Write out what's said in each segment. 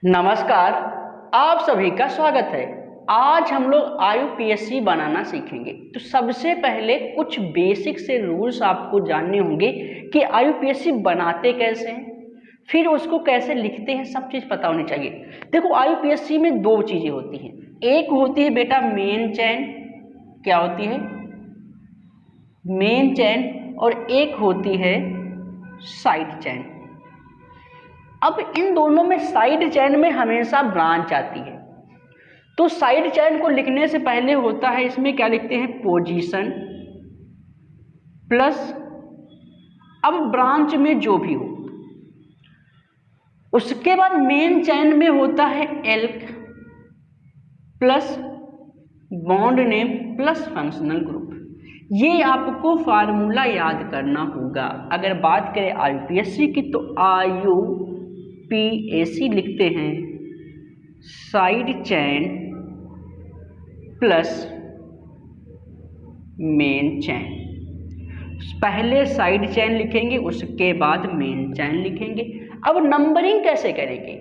नमस्कार। आप सभी का स्वागत है। आज हम लोग आईयूपीएसी बनाना सीखेंगे। तो सबसे पहले कुछ बेसिक से रूल्स आपको जानने होंगे कि आईयूपीएसी बनाते कैसे हैं, फिर उसको कैसे लिखते हैं, सब चीज़ पता होनी चाहिए। देखो, आईयूपीएसी में दो चीज़ें होती हैं। एक होती है बेटा मेन चैन। क्या होती है? मेन चैन। और एक होती है साइड चैन। अब इन दोनों में साइड चैन में हमेशा ब्रांच आती है। तो साइड चैन को लिखने से पहले होता है, इसमें क्या लिखते हैं, पोजीशन प्लस अब ब्रांच में जो भी हो। उसके बाद मेन चैन में होता है elk plus bond name plus functional group. ये आपको फार्मूला याद करना होगा। अगर बात करें आईयूपीएसी की तो आईयूपीएसी लिखते हैं साइड चैन प्लस मेन चैन। पहले साइड चैन लिखेंगे, उसके बाद मेन चैन लिखेंगे। अब नंबरिंग कैसे करेंगे,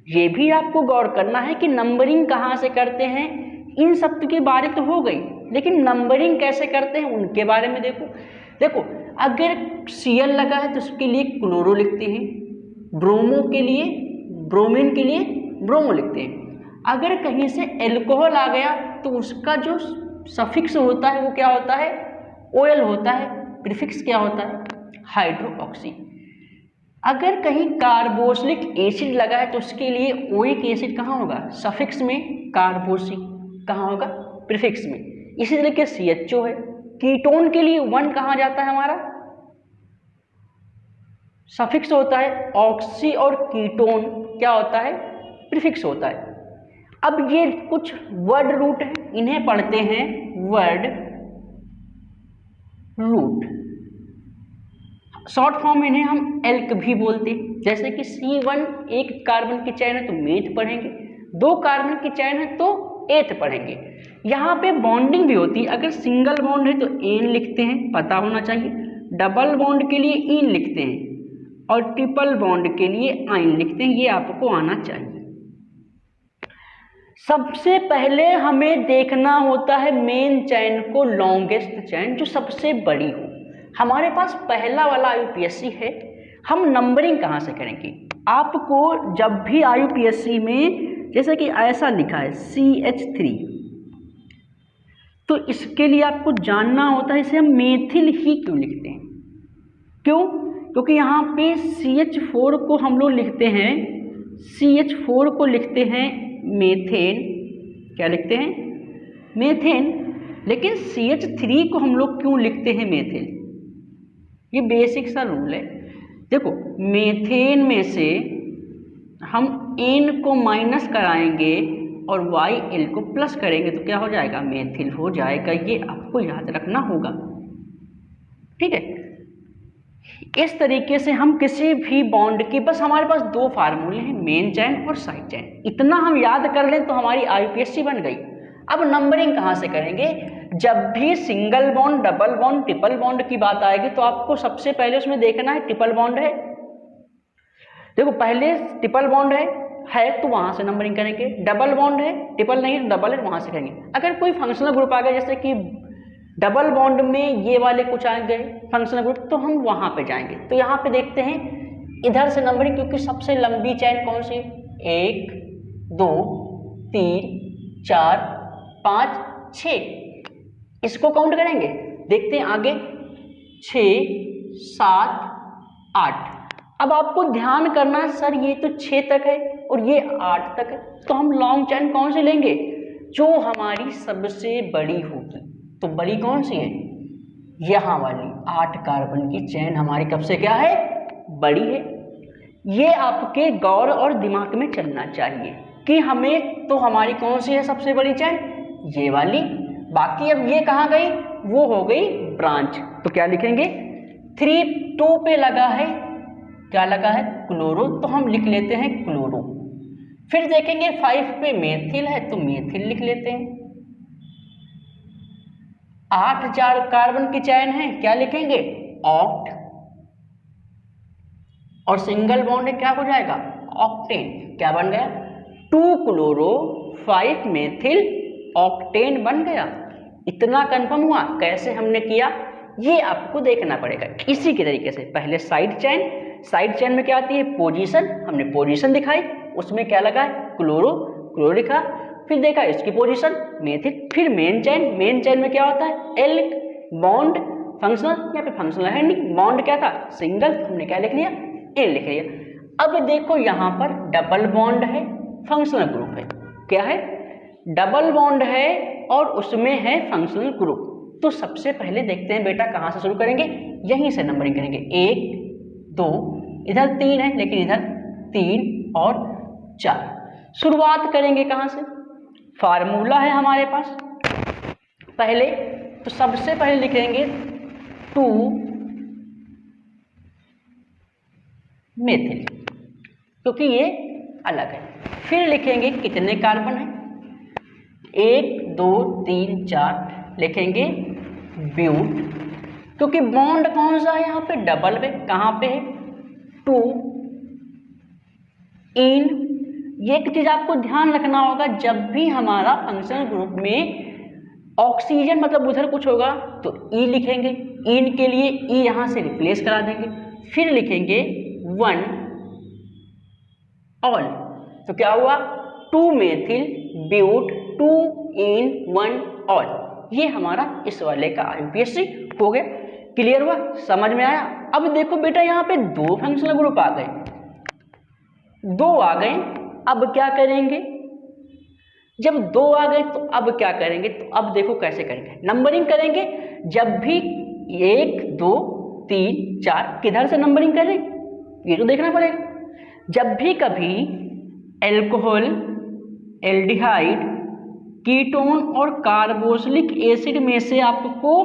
ये भी आपको गौर करना है कि नंबरिंग कहाँ से करते हैं। इन सब की बात तो हो गई, लेकिन नंबरिंग कैसे करते हैं उनके बारे में देखो, अगर Cl लगा है तो उसके लिए क्लोरो लिखते हैं, ब्रोमो के लिए, ब्रोमीन के लिए ब्रोमो लिखते हैं। अगर कहीं से एल्कोहल आ गया तो उसका जो सफिक्स होता है वो क्या होता है, ओएल होता है। प्रीफिक्स क्या होता है, हाइड्रोक्सी। अगर कहीं कार्बोक्सिलिक एसिड लगा है तो उसके लिए ओइक एसिड कहाँ होगा, सफिक्स में, कार्बोसी कहाँ होगा, प्रीफिक्स में। इसी तरीके CHO है। कीटोन के लिए 1 कहाँ जाता है, हमारा सफिक्स होता है ऑक्सी, और कीटोन क्या होता है, प्रीफिक्स होता है। अब ये कुछ वर्ड रूट है, इन्हें पढ़ते हैं वर्ड रूट। शॉर्ट फॉर्म इन्हें हम एल्क भी बोलते हैं। जैसे कि C1 एक कार्बन की चैन है तो मेथ पढ़ेंगे, 2 कार्बन की चैन है तो एथ पढ़ेंगे। यहाँ पे बॉन्डिंग भी होती है। अगर सिंगल बॉन्ड है तो एन लिखते हैं, पता होना चाहिए। डबल बॉन्ड के लिए इन लिखते हैं, और ट्रिपल बॉन्ड के लिए आइन लिखते हैं। ये आपको आना चाहिए। सबसे पहले हमें देखना होता है मेन चैन को, लॉन्गेस्ट चैन जो सबसे बड़ी हो। हमारे पास पहला वाला आईयूपीएसी है। हम नंबरिंग कहाँ से करेंगे, आपको जब भी आईयूपीएसी में जैसे कि ऐसा लिखा है CH3, तो इसके लिए आपको जानना होता है इसे हम मेथिल ही क्यों लिखते हैं। क्यों? क्योंकि यहाँ पे CH4 को हम लोग लिखते हैं, CH4 को लिखते हैं मेथेन। क्या लिखते हैं, मेथेन। लेकिन CH3 को हम लोग क्यों लिखते हैं मेथिल, ये बेसिक सा रूल है। देखो, मेथेन में से हम N को माइनस कराएंगे और YL को प्लस करेंगे तो क्या हो जाएगा, मेथिल हो जाएगा। ये आपको याद रखना होगा, ठीक है। इस तरीके से हम किसी भी बॉन्ड की, बस हमारे पास 2 फार्मूले हैं, मेन चैन और साइड चैन। इतना हम याद कर लें तो हमारी आईयूपीएसी बन गई। अब नंबरिंग कहाँ से करेंगे, जब भी single bond, double bond, triple bond की बात आएगी तो आपको सबसे पहले उसमें देखना है ट्रिपल बॉन्ड है। देखो, पहले ट्रिपल बॉन्ड है तो वहां से नंबरिंग करेंगे। डबल बॉन्ड है, ट्रिपल नहीं तो डबल है, वहां से करेंगे। अगर कोई फंक्शनल ग्रुप आ गया, जैसे कि डबल बॉन्ड में ये वाले कुछ आ गए फंक्शनल ग्रुप, तो हम वहां पे जाएंगे। तो यहाँ पे देखते हैं इधर से नंबरिंग, क्योंकि सबसे लंबी चैन कौन सी, 1 2 3 4 5 6, इसको काउंट करेंगे। देखते हैं आगे, 6 7 8। अब आपको ध्यान करना है, सर ये तो 6 तक है और ये 8 तक है, तो हम लॉन्ग चैन कौन से लेंगे, जो हमारी सबसे बड़ी होगी। तो बड़ी कौन सी है, यहाँ वाली 8 कार्बन की चैन हमारी कब से क्या है, बड़ी है। ये आपके गौर और दिमाग में चलना चाहिए कि हमें तो हमारी कौन सी है सबसे बड़ी चैन, ये वाली। बाकी अब ये कहाँ गई, वो हो गई ब्रांच। तो क्या लिखेंगे, 3 2 पे लगा है, क्या लगा है, क्लोरो, तो हम लिख लेते हैं क्लोरो। फिर देखेंगे 5 पे मेथिल है तो मेथिल लिख लेते हैं। 8 4 कार्बन की चैन है, क्या लिखेंगे, ऑक्ट। और सिंगल बॉन्ड क्या हो जाएगा, ऑक्टेन। क्या बन गया, 2 क्लोरो 5 मेथिल ऑक्टेन बन गया। इतना कंफर्म हुआ। कैसे हमने किया ये आपको देखना पड़ेगा। इसी के तरीके से पहले साइड चेन में क्या आती है, पोजीशन। हमने पोजीशन दिखाई, उसमें क्या लगा है, क्लोरो लिखा। फिर देखा इसकी पोजीशन मेथिल। फिर मेन चेन में क्या होता है, एल बॉन्ड फंक्शनल, यहाँ पे फंक्शनल है नहीं, बॉन्ड क्या था, सिंगल, हमने क्या लिख लिया, एन लिख लिया। अब देखो यहाँ पर डबल बॉन्ड है, फंक्शनल ग्रुप है। क्या है, डबल बॉन्ड है और उसमें है फंक्शनल ग्रुप। तो सबसे पहले देखते हैं बेटा कहाँ से शुरू करेंगे, यहीं से नंबरिंग करेंगे। 1 2, इधर 3 है लेकिन इधर 3 और 4। शुरुआत करेंगे कहाँ से, फार्मूला है हमारे पास पहले, तो सबसे पहले लिखेंगे 2 मेथिल, क्योंकि ये अलग है। फिर लिखेंगे कितने कार्बन है, 1 2 3 4, लिखेंगे ब्यूट, क्योंकि बॉन्ड कौन सा है यहाँ पे, डबल है। कहाँ पे है, 2 इन। ये एक चीज आपको ध्यान रखना होगा, जब भी हमारा फंक्शनल ग्रुप में ऑक्सीजन मतलब उधर कुछ होगा तो ई लिखेंगे, इन के लिए ई यहां से रिप्लेस करा देंगे। फिर लिखेंगे 1 ऑल, तो क्या हुआ, 2 मेथिल ब्यूट 2 इन 1 ऑल। ये हमारा इस वाले का आईयूपीएसी हो गया। क्लियर हुआ, समझ में आया। अब देखो बेटा यहाँ पे 2 फंक्शनल ग्रुप आ गए, 2 आ गए। अब क्या करेंगे, जब 2 आ गए तो अब क्या करेंगे, तो अब देखो कैसे करेंगे, नंबरिंग करेंगे। जब भी 1 2 3 4 किधर से नंबरिंग करें ये तो देखना पड़ेगा। जब भी कभी एल्कोहल, एल्डिहाइड, कीटोन और कार्बोक्सिलिक एसिड में से आपको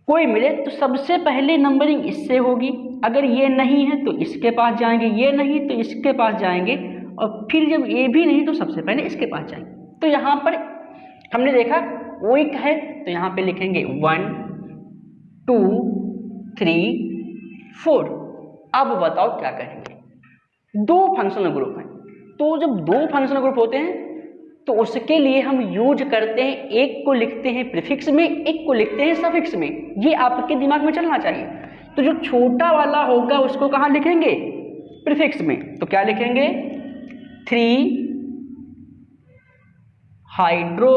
कोई मिले तो सबसे पहले नंबरिंग इससे होगी। अगर ये नहीं है तो इसके पास जाएंगे, ये नहीं तो इसके पास जाएंगे, और फिर जब ये भी नहीं तो सबसे पहले इसके पास जाएंगे। तो यहाँ पर हमने देखा ओइक है तो यहाँ पे लिखेंगे 1 2 3 4। अब बताओ क्या करेंगे, 2 फंक्शनल ग्रुप हैं, तो जब 2 फंक्शनल ग्रुप होते हैं तो उसके लिए हम यूज करते हैं, एक को लिखते हैं प्रीफिक्स में, एक को लिखते हैं सफिक्स में। ये आपके दिमाग में चलना चाहिए। तो जो छोटा वाला होगा उसको कहाँ लिखेंगे, प्रीफिक्स में। तो क्या लिखेंगे, 3 हाइड्रो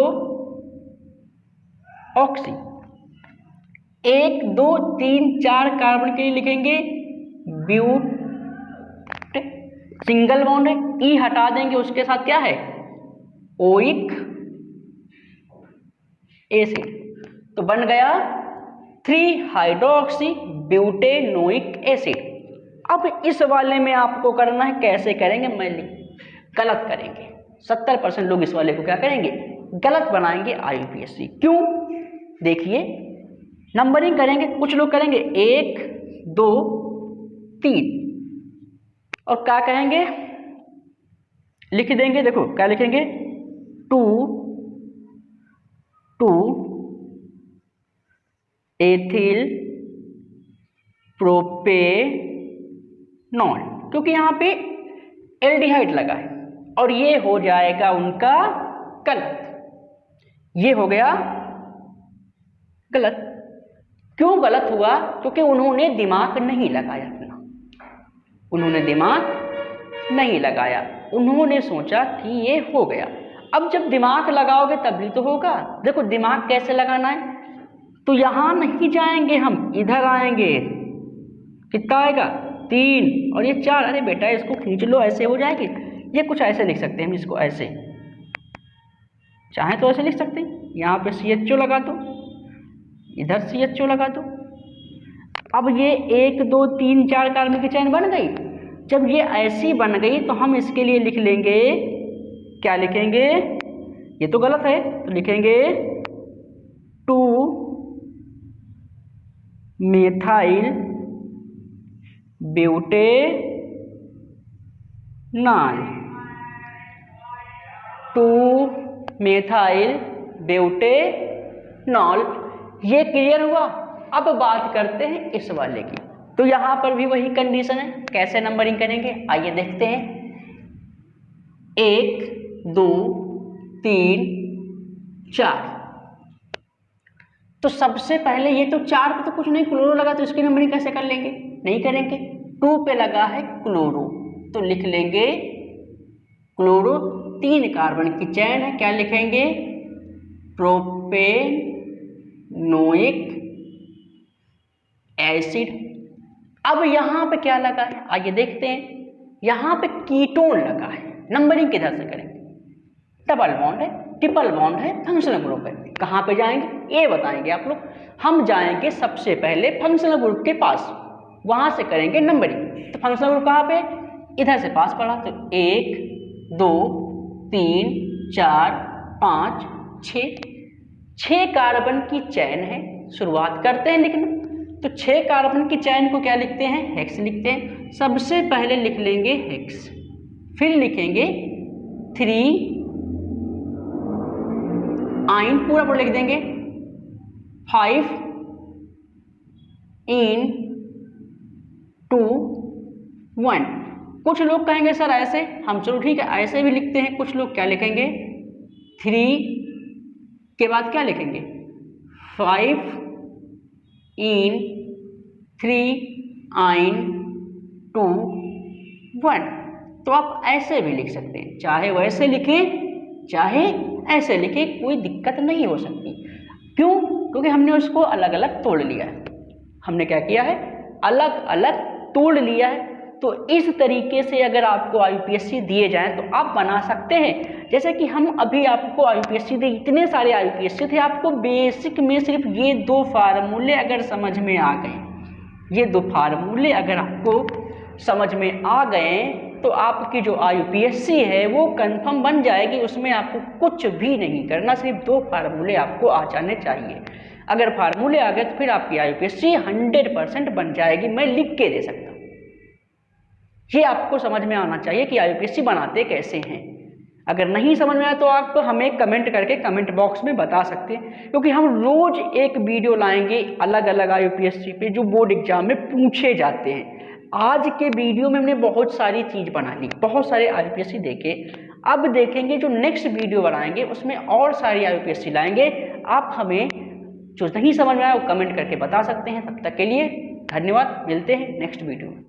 ऑक्सी। 1 2 3 4 कार्बन के लिए लिखेंगे ब्यूट, सिंगल बॉन्ड है, ई हटा देंगे, उसके साथ क्या है, ओइक एसिड। तो बन गया 3 हाइड्रोक्सी ब्यूटेनोइक एसिड। अब इस वाले में आपको करना है, कैसे करेंगे, मैं गलत करेंगे। 70% लोग इस वाले को क्या करेंगे, गलत बनाएंगे आईयूपीएसी। क्यों, देखिए नंबरिंग करेंगे, कुछ लोग करेंगे 1 2 3 और क्या कहेंगे, लिख देंगे, देखो क्या लिखेंगे, 2 2 एथिल प्रोपेनॉल, क्योंकि यहाँ पे एल्डिहाइड लगा है और ये हो जाएगा उनका गलत, ये हो गया गलत। क्यों गलत हुआ, क्योंकि उन्होंने दिमाग नहीं लगाया अपना, उन्होंने दिमाग नहीं लगाया, उन्होंने सोचा कि ये हो गया। अब जब दिमाग लगाओगे तभी तो होगा। देखो दिमाग कैसे लगाना है, तो यहां नहीं जाएंगे हम, इधर आएंगे, कितना आएगा 3 और ये 4। अरे बेटा इसको खींच लो, ऐसे हो जाएगी। ये कुछ ऐसे लिख सकते हैं हम इसको, ऐसे चाहे तो ऐसे लिख सकते हैं, यहाँ पे CHO लगा दो, इधर CHO लगा दो। अब ये 1 2 3 4 कार्बन की चेन बन गई। जब ये ऐसी बन गई तो हम इसके लिए लिख लेंगे, क्या लिखेंगे, ये तो गलत है तो लिखेंगे 2 मेथाइल ब्यूटेनॉल, 2 मेथाइल ब्यूटेनॉल। ये क्लियर हुआ। अब बात करते हैं इस वाले की, तो यहाँ पर भी वही कंडीशन है। कैसे नंबरिंग करेंगे आइए देखते हैं। 1 2 3 4। तो सबसे पहले ये तो 4 पे तो कुछ नहीं, क्लोरो लगा, तो इसकी नंबरिंग कैसे कर लेंगे? नहीं करेंगे। 2 पे लगा है क्लोरो, तो लिख लेंगे क्लोरो। 3 कार्बन की चैन है, क्या लिखेंगे? Propanoic acid. अब यहाँ पे क्या लगा है आइए देखते हैं। यहाँ पे कीटोन लगा है, नंबरिंग किधर से करेंगे? डबल बॉन्ड है, ट्रिपल बॉन्ड है, फंक्शनल ग्रुप है, कहाँ पे जाएंगे ये बताएंगे आप लोग। हम जाएंगे सबसे पहले फंक्शनल ग्रुप के पास, वहां से करेंगे नंबरिंग। तो फंक्शनल ग्रुप कहाँ पे? इधर से पास पड़ा, तो 1 2 3 4 5 6 कार्बन की चैन है। शुरुआत करते हैं लिखना। तो 6 कार्बन की चैन को क्या लिखते हैं? हेक्स लिखते हैं। सबसे पहले लिख लेंगे हेक्स, फिर लिखेंगे 3 आइन, पूरा पूरा लिख देंगे। 5 इन 2 1। कुछ लोग कहेंगे सर ऐसे, हम चलो ठीक है ऐसे भी लिखते हैं। कुछ लोग क्या लिखेंगे? 3 के बाद क्या लिखेंगे? 5 इन 3 आइन 2 1। तो आप ऐसे भी लिख सकते हैं, चाहे वैसे लिखें चाहे ऐसे लिखें, कोई दिक्कत नहीं हो सकती। क्यों? क्योंकि हमने उसको अलग अलग तोड़ लिया है। हमने क्या किया है? अलग अलग तोड़ लिया है। तो इस तरीके से अगर आपको IUPAC दिए जाएं तो आप बना सकते हैं। जैसे कि हम अभी आपको IUPAC दे, इतने सारे IUPAC थे, आपको बेसिक में सिर्फ ये 2 फार्मूले अगर समझ में आ गए, ये 2 फार्मूले अगर आपको समझ में आ गए तो आपकी जो IUPAC है वो कंफर्म बन जाएगी। उसमें आपको कुछ भी नहीं करना, सिर्फ 2 फार्मूले आपको आ जाने चाहिए। अगर फार्मूले आ गए तो फिर आपकी IUPAC 100% बन जाएगी। मैं लिख के दे सकता हूँ। ये आपको समझ में आना चाहिए कि IUPAC बनाते कैसे हैं। अगर नहीं समझ में आया तो आप हमें कमेंट करके कमेंट बॉक्स में बता सकते हैं, क्योंकि हम रोज एक वीडियो लाएंगे अलग अलग IUPAC पे जो बोर्ड एग्जाम में पूछे जाते हैं। आज के वीडियो में हमने बहुत सारी चीज बना ली, बहुत सारे IUPAC देखे। अब देखेंगे जो नेक्स्ट वीडियो बनाएंगे उसमें और सारी IUPAC लाएंगे। आप हमें जो नहीं समझ में आया वो कमेंट करके बता सकते हैं। तब तक के लिए धन्यवाद, मिलते हैं नेक्स्ट वीडियो में।